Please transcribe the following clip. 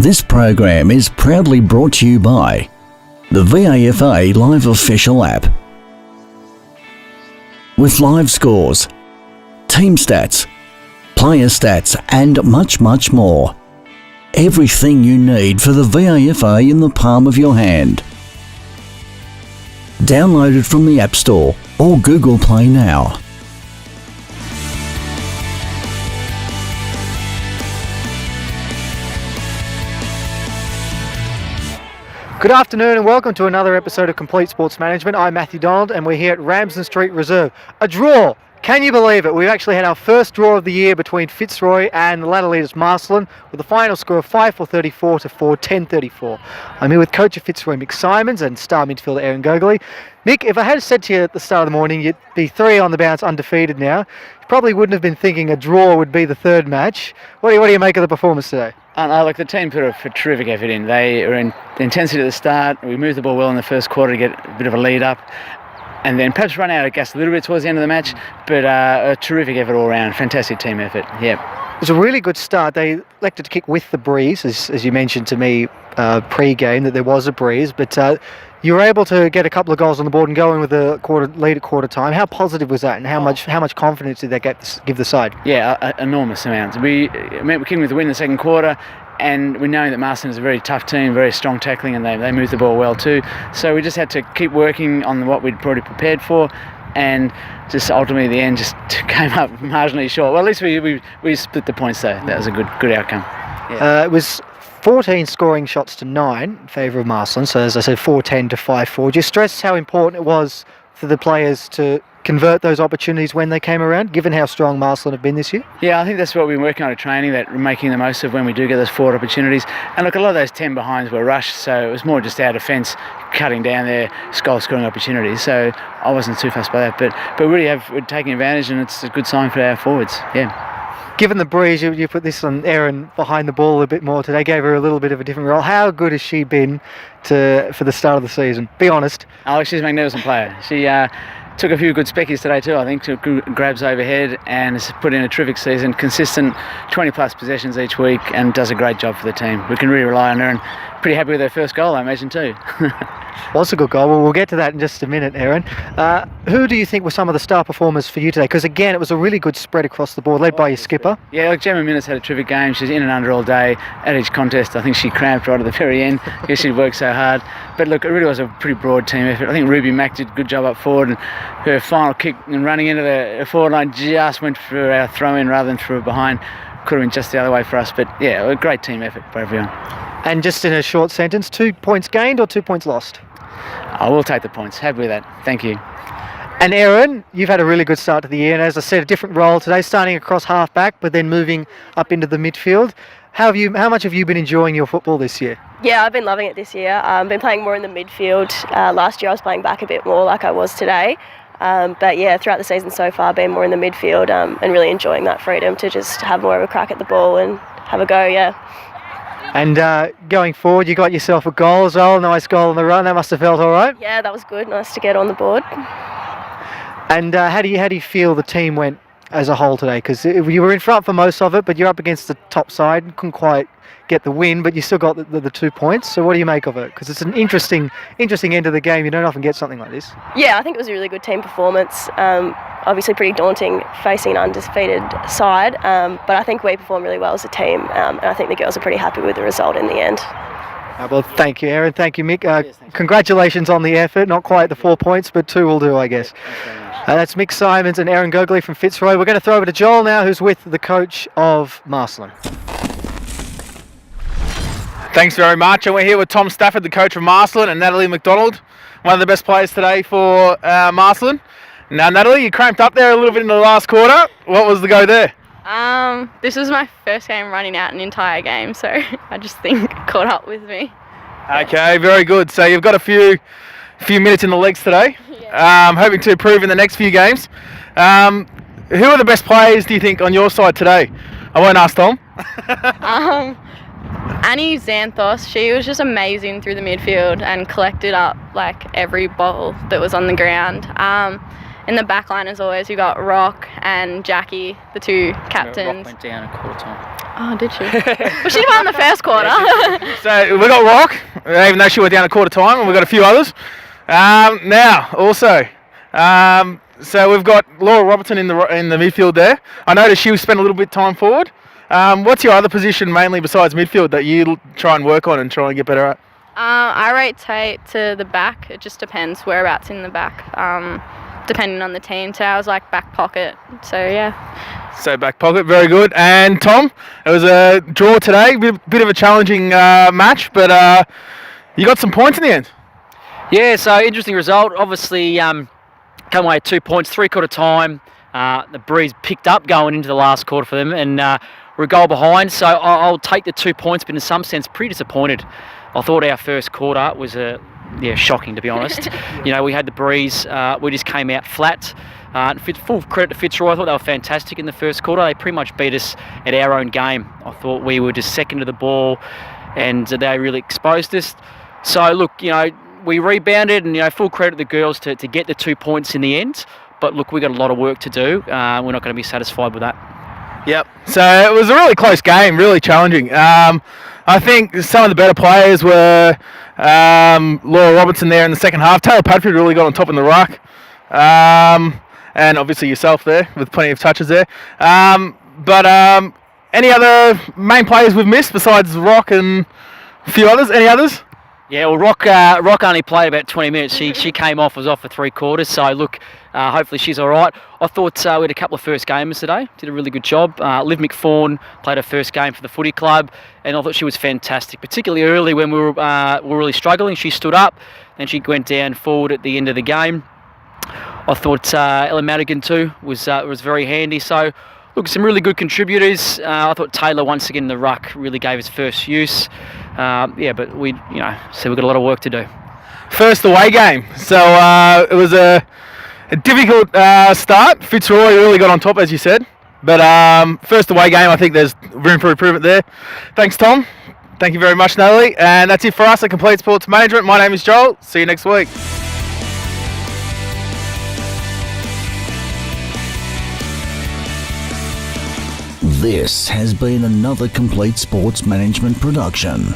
This program is proudly brought to you by the VAFA Live Official app. With live scores, team stats, player stats and much, much more. Everything you need for the VAFA in the palm of your hand. Download it from the App Store or Google Play now. Good afternoon and welcome to another episode of Complete Sports Management. I'm Matthew Donald and we're here at Ramsden Street Reserve. A draw! Can you believe it? We've actually had our first draw of the year between Fitzroy and the ladder leaders Marcellin with a final score of 5-4-34 to 4-10-34. I'm here with coach of Fitzroy, Mick Simons, and star midfielder Aaron Gogoley. Mick, if I had said to you at the start of the morning you'd be 3 on the bounce undefeated now, you probably wouldn't have been thinking a draw would be the third match. What do you make of the performance today? Look, the team put a terrific effort in. They were in the intensity at the start. We moved the ball well in the first quarter to get a bit of a lead up, and then perhaps run out of gas a little bit towards the end of the match, but a terrific effort all round. Fantastic team effort, yeah. It was a really good start. They elected to kick with the breeze, as you mentioned to me pre-game that there was a breeze, but you were able to get a couple of goals on the board and go in with a lead at quarter time. How positive was that, and how much confidence did that give the side? Yeah, enormous amounts. We came with the win in the second quarter, and we know that Marcellin is a very tough team, very strong tackling, and they moved the ball well too. So we just had to keep working on what we'd already prepared for, and just ultimately the end just came up marginally short. Well, at least we split the points though. That was a good outcome. Yeah. It was 14 scoring shots to 9 in favour of Marcellin, so as I said 4-10 to 5-4. Do you stress how important it was for the players to convert those opportunities when they came around, given how strong Marcellin have been this year? Yeah, I think that's what we've been working on at training, that we're making the most of when we do get those forward opportunities. And look, a lot of those 10 behinds were rushed, so it was more just our defence cutting down their goal scoring opportunities. So I wasn't too fussed by that, but we're taking advantage, and it's a good sign for our forwards. Yeah. Given the breeze, you put this on Erin behind the ball a bit more today, gave her a little bit of a different role. How good has she been for the start of the season? Be honest. Oh, she's a magnificent player. She took a few good speckies today too, I think, took good grabs overhead, and has put in a terrific season, consistent 20 plus possessions each week, and does a great job for the team. We can really rely on her, and pretty happy with her first goal, I imagine too. Was a good goal. Well, we'll get to that in just a minute, Aaron. Who do you think were some of the star performers for you today? Because again, it was a really good spread across the board, led by your skipper. Yeah, look, Gemma Minnis had a terrific game. She's in and under all day at each contest. I think she cramped right at the very end because she'd worked so hard. But look, it really was a pretty broad team effort. I think Ruby Mack did a good job up forward, and her final kick and running into the forward line just went through our throw-in rather than through behind. Could have been just the other way for us, but yeah, a great team effort by everyone. And just in a short sentence, 2 points gained or 2 points lost? I will take the points. Happy with that. Thank you. And Aaron, you've had a really good start to the year, and as I said, a different role today, starting across half-back, but then moving up into the midfield. How much have you been enjoying your football this year? Yeah, I've been loving it this year. I've been playing more in the midfield. Last year I was playing back a bit more like I was today. But yeah, throughout the season so far, I've been more in the midfield and really enjoying that freedom to just have more of a crack at the ball and have a go, yeah. And going forward, you got yourself a goal as well, nice goal on the run. That must have felt all right. Yeah, that was good. Nice to get on the board. And how do you feel the team went as a whole today? Because you were in front for most of it, but you're up against the top side. Couldn't quite get the win, but you still got the 2 points. So what do you make of it? Because it's an interesting end of the game. You don't often get something like this. Yeah, I think it was a really good team performance. Obviously pretty daunting facing an undefeated side, but I think we performed really well as a team, and I think the girls are pretty happy with the result in the end. Well, thank you, Aaron. Thank you, Mick. Congratulations on the effort. Not quite the 4 points, but 2 will do, I guess. That's Mick Simons and Aaron Gogoley from Fitzroy. We're going to throw over to Joel now, who's with the coach of Marcellin. Thanks very much. And we're here with Tom Stafford, the coach of Marcellin, and Natalie McDonald, one of the best players today for Marcellin. Now, Natalie, you cramped up there a little bit in the last quarter. What was the go there? This was my first game running out an entire game, so I just think it caught up with me. Okay, very good. So you've got a few minutes in the legs today. Yeah. Hoping to improve in the next few games. Who are the best players, do you think, on your side today? I won't ask Tom. Annie Xanthos, she was just amazing through the midfield and collected up like every ball that was on the ground. In the back line, as always, we got Rock and Jackie, the 2 captains. Rock went down a quarter time. Oh, did she? Well, she won the first quarter. So we got Rock, even though she went down at quarter time, and we've got a few others. Now, also, so we've got Laura Robertson in the midfield there. I noticed she spent a little bit of time forward. What's your other position, mainly besides midfield, that you try and work on and try and get better at? I rotate to the back. It just depends whereabouts in the back, depending on the team. So I was like back pocket. So yeah. So back pocket, very good. And Tom, it was a draw today, bit of a challenging match, but you got some points in the end. Yeah, so interesting result. Obviously, come away 2 points, 3/4 time. The Breeze picked up going into the last quarter for them, and we're a goal behind. So I'll take the 2 points, but in some sense, pretty disappointed. I thought our first quarter was shocking, to be honest. You know, we had the Breeze. We just came out flat. Full credit to Fitzroy. I thought they were fantastic in the first quarter. They pretty much beat us at our own game. I thought we were just second to the ball, and they really exposed us. So look, you know, we rebounded, and full credit to the girls to get the 2 points in the end. But look, we've got a lot of work to do. We're not going to be satisfied with that. Yep. So it was a really close game, really challenging. I think some of the better players were Laura Robertson there in the second half. Taylor Padford really got on top in the ruck. And obviously yourself there with plenty of touches there. But any other main players we've missed besides Rock and a few others? Any others? Yeah, well, Rock only played about 20 minutes. She came off, was off for 3/4. So look, hopefully she's all right. I thought we had a couple of first gamers today. Did a really good job. Liv McFawn played her first game for the footy club, and I thought she was fantastic, particularly early when we were really struggling. She stood up, then she went down forward at the end of the game. I thought Ellen Madigan too was very handy. So look, some really good contributors. I thought Taylor once again in the ruck really gave his first use. But so we've got a lot of work to do. First away game, so it was a difficult start. Fitzroy really got on top, as you said, but first away game, I think there's room for improvement there. Thanks, Tom. Thank you very much, Natalie. And that's it for us at Complete Sports Management. My name is Joel. See you next week. This has been another Complete Sports Management production.